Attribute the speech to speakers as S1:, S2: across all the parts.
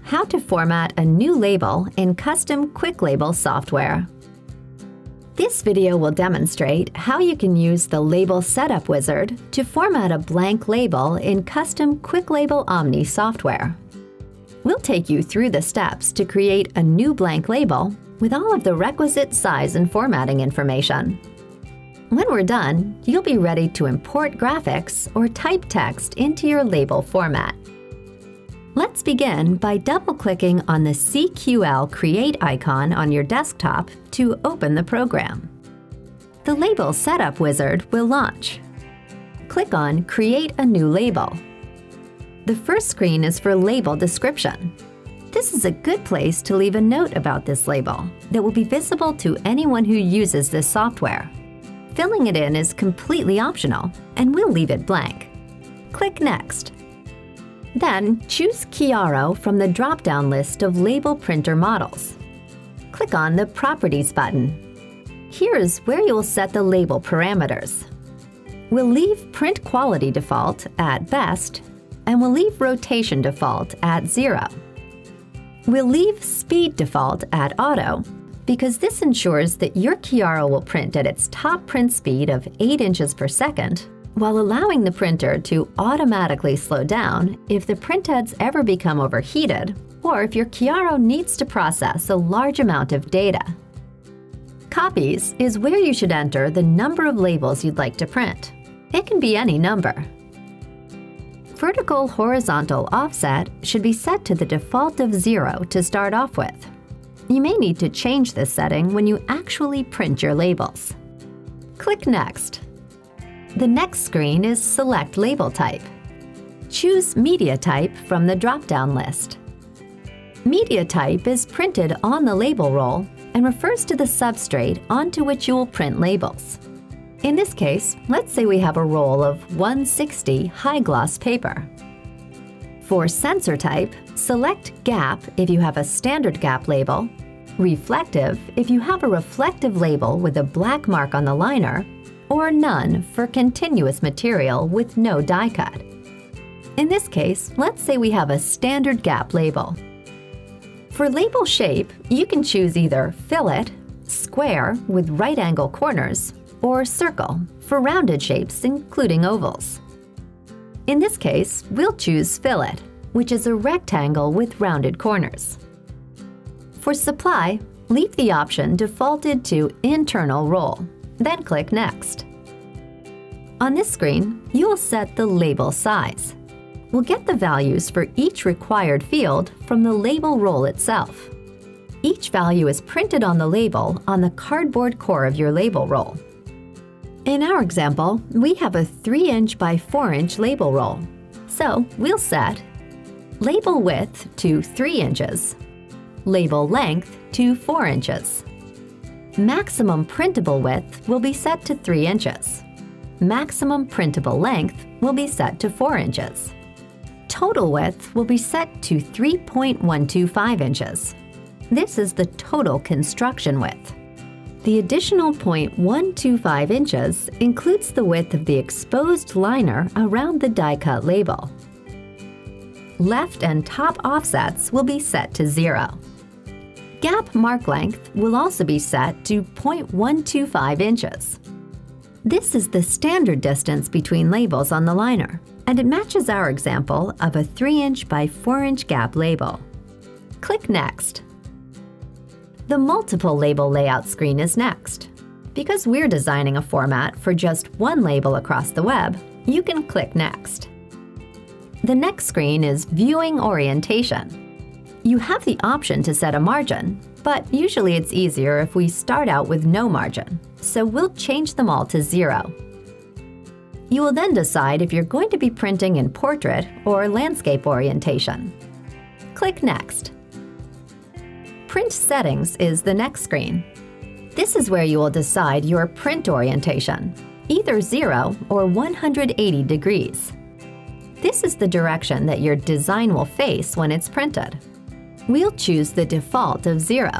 S1: how to format a new label in custom QuickLabel software. This video will demonstrate how you can use the Label Setup Wizard to format a blank label in custom QuickLabel Omni software. We'll take you through the steps to create a new blank label with all of the requisite size and formatting information. When we're done, you'll be ready to import graphics or type text into your label format. Let's begin by double-clicking on the CQL Create icon on your desktop to open the program. The Label Setup Wizard will launch. Click on Create a New Label. The first screen is for label description. This is a good place to leave a note about this label that will be visible to anyone who uses this software. Filling it in is completely optional, and we'll leave it blank. Click Next. Then choose Chiaro from the drop-down list of label printer models. Click on the Properties button. Here is where you will set the label parameters. We'll leave Print Quality default at Best, and we'll leave Rotation default at 0. We'll leave Speed default at Auto, because this ensures that your Chiaro will print at its top print speed of 8 inches per second, while allowing the printer to automatically slow down if the printheads ever become overheated or if your Chiaro needs to process a large amount of data. Copies is where you should enter the number of labels you'd like to print. It can be any number. Vertical-horizontal offset should be set to the default of 0 to start off with. You may need to change this setting when you actually print your labels. Click Next. The next screen is Select Label Type. Choose Media Type from the drop-down list. Media type is printed on the label roll and refers to the substrate onto which you will print labels. In this case, let's say we have a roll of 160 high-gloss paper. For sensor type, select Gap if you have a standard gap label, Reflective if you have a reflective label with a black mark on the liner, or None for continuous material with no die cut. In this case, let's say we have a standard gap label. For label shape, you can choose either Fillet, Square with right angle corners, or Circle for rounded shapes including ovals. In this case, we'll choose Fillet, which is a rectangle with rounded corners. For supply, leave the option defaulted to Internal Roll, then click Next. On this screen, you will set the label size. We'll get the values for each required field from the label roll itself. Each value is printed on the label on the cardboard core of your label roll. In our example, we have a 3-inch by 4-inch label roll. So we'll set label width to 3 inches, label length to 4 inches. Maximum printable width will be set to 3 inches. Maximum printable length will be set to 4 inches. Total width will be set to 3.125 inches. This is the total construction width. The additional 0.125 inches includes the width of the exposed liner around the die-cut label. Left and top offsets will be set to 0. Gap mark length will also be set to 0.125 inches. This is the standard distance between labels on the liner, and it matches our example of a 3-inch by 4-inch gap label. Click Next. The Multiple Label Layout screen is next. Because we're designing a format for just one label across the web, you can click Next. The next screen is Viewing Orientation. You have the option to set a margin, but usually it's easier if we start out with no margin, so we'll change them all to 0. You will then decide if you're going to be printing in portrait or landscape orientation. Click Next. Print Settings is the next screen. This is where you will decide your print orientation, either 0 or 180 degrees. This is the direction that your design will face when it's printed. We'll choose the default of 0.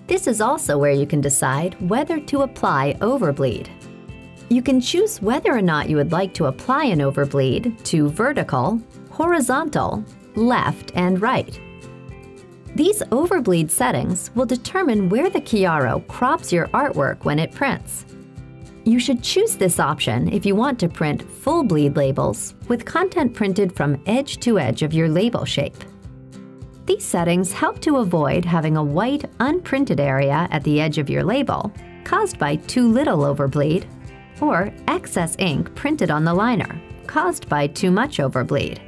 S1: This is also where you can decide whether to apply overbleed. You can choose whether or not you would like to apply an overbleed to vertical, horizontal, left, and right. These overbleed settings will determine where the Chiaro crops your artwork when it prints. You should choose this option if you want to print full bleed labels with content printed from edge to edge of your label shape. These settings help to avoid having a white, unprinted area at the edge of your label caused by too little overbleed, or excess ink printed on the liner caused by too much overbleed.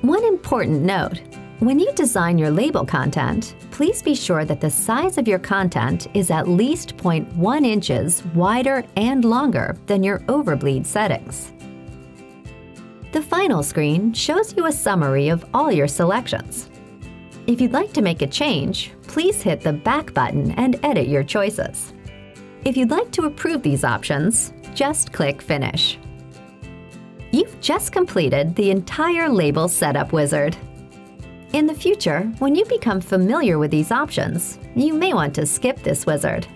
S1: One important note: when you design your label content, please be sure that the size of your content is at least 0.1 inches wider and longer than your overbleed settings. The final screen shows you a summary of all your selections. If you'd like to make a change, please hit the back button and edit your choices. If you'd like to approve these options, just click Finish. You've just completed the entire label setup wizard. In the future, when you become familiar with these options, you may want to skip this wizard.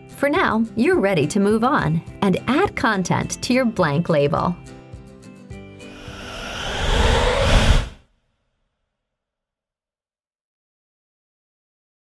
S1: For now, you're ready to move on and add content to your blank label.